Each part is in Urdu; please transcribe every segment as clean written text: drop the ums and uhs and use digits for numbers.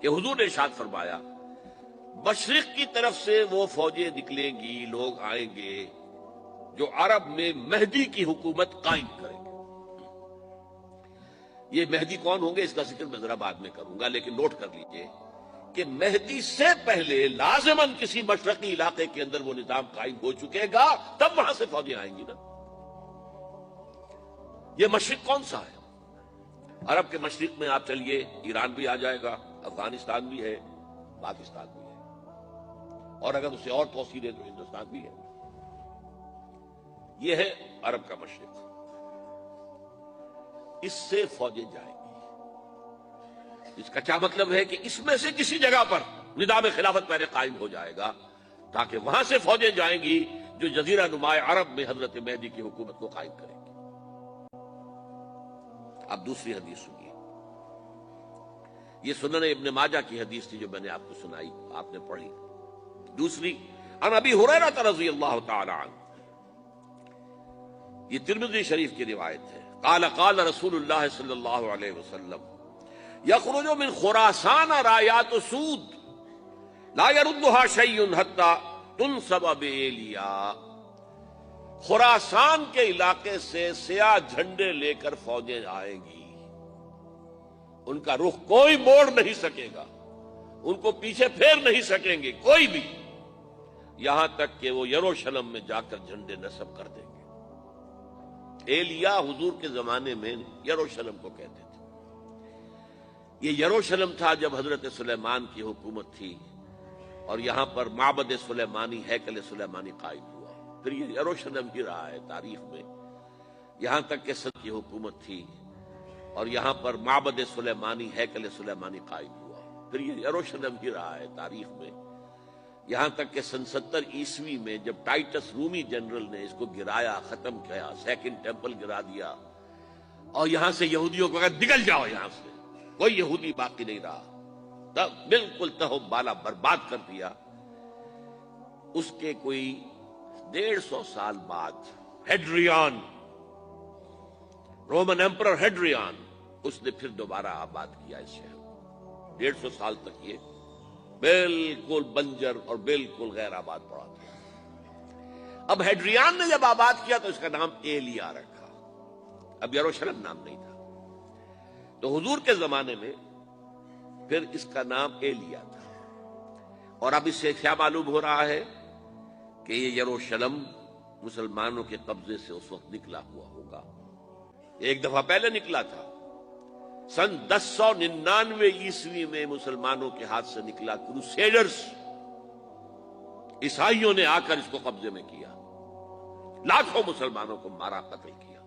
کہ حضور نے ارشاد فرمایا مشرق کی طرف سے وہ فوجیں نکلیں گی، لوگ آئیں گے جو عرب میں مہدی کی حکومت قائم کریں گے۔ یہ مہدی کون ہوں گے اس کا ذکر میں ذرا بعد میں کروں گا، لیکن نوٹ کر لیجئے کہ مہدی سے پہلے لازماً کسی مشرقی علاقے کے اندر وہ نظام قائم ہو چکے گا، تب وہاں سے فوجیں آئیں گی نا۔ یہ مشرق کون سا ہے؟ عرب کے مشرق میں آپ چلیے، ایران بھی آ جائے گا، افغانستان بھی ہے، پاکستان بھی ہے، اور اگر اسے اور توسیع دے تو ہندوستان بھی ہے۔ یہ ہے عرب کا مشرق، اس سے فوجیں جائیں گی۔ اس کا کیا مطلب ہے کہ اس میں سے کسی جگہ پر نظام خلافت پہلے قائم ہو جائے گا تاکہ وہاں سے فوجیں جائیں گی جو جزیرہ نما عرب میں حضرت مہدی کی حکومت کو قائم کریں گی۔ اب دوسری حدیث سنیے، یہ سنن ابن ماجہ کی حدیث تھی جو میں نے آپ کو سنائی، آپ نے پڑھی۔ دوسری عن ابی ہریرہ رضی اللہ تعالی عنہ، یہ ترمذی شریف کی روایت ہے، قال قال رسول اللہ صلی اللہ علیہ وسلم یخرج من خراسان رایات سود لا يردها شیء حتی تنصب بایلیا۔ خراسان کے علاقے سے سیاہ جھنڈے لے کر فوجیں آئیں گی، ان کا رخ کوئی موڑ نہیں سکے گا، ان کو پیچھے پھیر نہیں سکیں گے کوئی بھی، یہاں تک کہ وہ یروشلم میں جا کر جھنڈے نصب کر دیں گے۔ ایلیا حضور کے زمانے میں یروشلم کو کہتے تھے۔ یہ یروشلم تھا جب حضرت سلیمان کی حکومت تھی اور یہاں پر معبد سلیمانی، ہیکل سلیمانی قائم ہوا، پھر یہ یروشلم ہی رہا ہے تاریخ میں، یہاں تک کہ سن کی حکومت تھی اور یہاں پر معبد سلیمانی، ہیکل سلیمانی قائم ہوا، پھر یہ یروشلم ہی رہا ہے تاریخ میں، یہاں تک کہ سن 70 عیسوی میں جب ٹائٹس رومی جنرل نے اس کو گرایا، ختم کیا، سیکنڈ ٹیمپل گرا دیا اور یہاں سے یہودیوں کو کہا نکل جاؤ، یہاں سے کوئی یہودی باقی نہیں رہا، تب بالکل تہو بالا برباد کر دیا۔ اس کے کوئی 150 سال بعد ہیڈریان، رومن ایمپرر ہیڈریان، اس نے پھر دوبارہ آباد کیا اس شہر کو۔ 150 سال تک یہ بالکل بنجر اور بالکل غیر آباد پڑا تھا۔ اب ہیڈریان نے جب آباد کیا تو اس کا نام ایلیا رکھا، اب یروشلم نام نہیں تھا۔ تو حضور کے زمانے میں پھر اس کا نام ایلیا تھا، اور اب اس سے کیا معلوم ہو رہا ہے کہ یہ یروشلم مسلمانوں کے قبضے سے اس وقت نکلا ہوا ہوگا، ایک دفعہ پہلے نکلا تھا، سن 1099 عیسوی میں مسلمانوں کے ہاتھ سے نکلا، کروسیڈرز، عیسائیوں نے آ کر اس کو قبضے میں کیا، لاکھوں مسلمانوں کو مارا، قتل کیا۔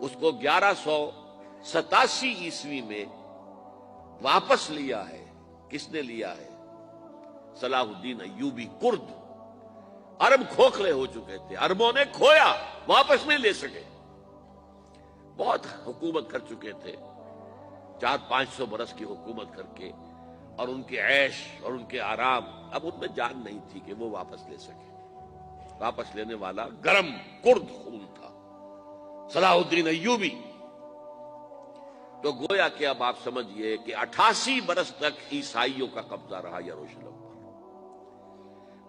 اس کو 1187 عیسوی میں واپس لیا ہے۔ کس نے لیا ہے؟ صلاح الدین ایوبی کرد۔ عرب کھوکھلے ہو چکے تھے، عربوں نے کھویا، واپس نہیں لے سکے، بہت حکومت کر چکے تھے، 400-500 برس کی حکومت کر کے، اور ان کے عیش اور ان کے آرام، اب ان میں جان نہیں تھی کہ وہ واپس لے سکے۔ واپس لینے والا گرم کرد خون تھا، صلاح الدین ایوبی۔ تو گویا کہ اب آپ سمجھئے کہ 88 برس تک عیسائیوں کا قبضہ رہا یروشلم پر۔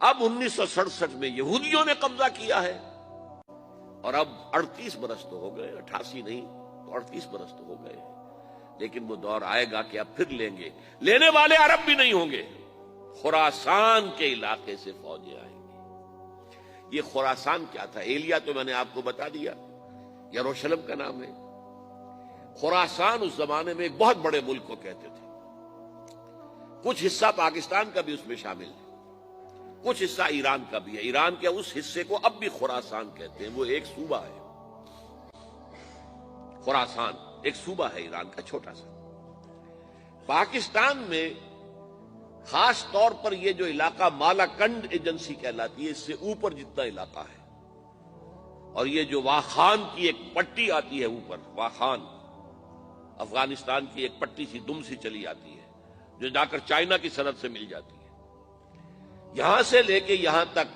اب 1967 میں یہودیوں نے قبضہ کیا ہے، اور اب 38 برس تو ہو گئے، 88 نہیں تو 38 برس تو ہو گئے، لیکن وہ دور آئے گا کہ اب پھر لیں گے، لینے والے عرب بھی نہیں ہوں گے، خراسان کے علاقے سے فوجیں آئیں گی۔ یہ خراسان کیا تھا؟ ایلیا تو میں نے آپ کو بتا دیا، یروشلم کا نام ہے۔ خراسان اس زمانے میں ایک بہت بڑے ملک کو کہتے تھے، کچھ حصہ پاکستان کا بھی اس میں شامل ہے، کچھ حصہ ایران کا بھی ہے، ایران کے اس حصے کو اب بھی خراسان کہتے ہیں، وہ ایک صوبہ ہے، خراسان ایک صوبہ ہے ایران کا چھوٹا سا۔ پاکستان میں خاص طور پر یہ جو علاقہ مالاکنڈ ایجنسی کہلاتی ہے، اس سے اوپر جتنا علاقہ ہے، اور یہ جو واخان کی ایک پٹی آتی ہے اوپر، واخان افغانستان کی ایک پٹی سی دم سی چلی آتی ہے جو جا کر چائنا کی سرحد سے مل جاتی ہے، یہاں سے لے کے یہاں تک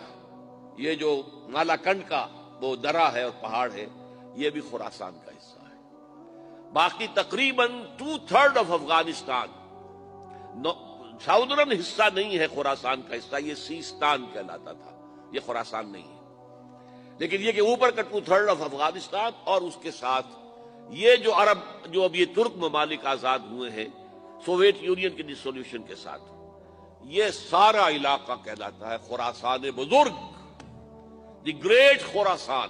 یہ جو مالاکنڈ کا وہ درہ ہے اور پہاڑ ہے، یہ بھی خراسان کا حصہ ہے۔ باقی تقریباً 2/3 آف افغانستان ساؤدرن حصہ نہیں ہے خراسان کا حصہ، یہ سیستان کہلاتا تھا، یہ خراسان نہیں ہے۔ لیکن یہ کہ اوپر کا 2/3 آف افغانستان اور اس کے ساتھ یہ جو عرب، جو اب یہ ترک ممالک آزاد ہوئے ہیں سوویت یونین کے ڈسولوشن کے ساتھ، یہ سارا علاقہ کہلاتا ہے خراسان بزرگ، دی گریٹ خراسان۔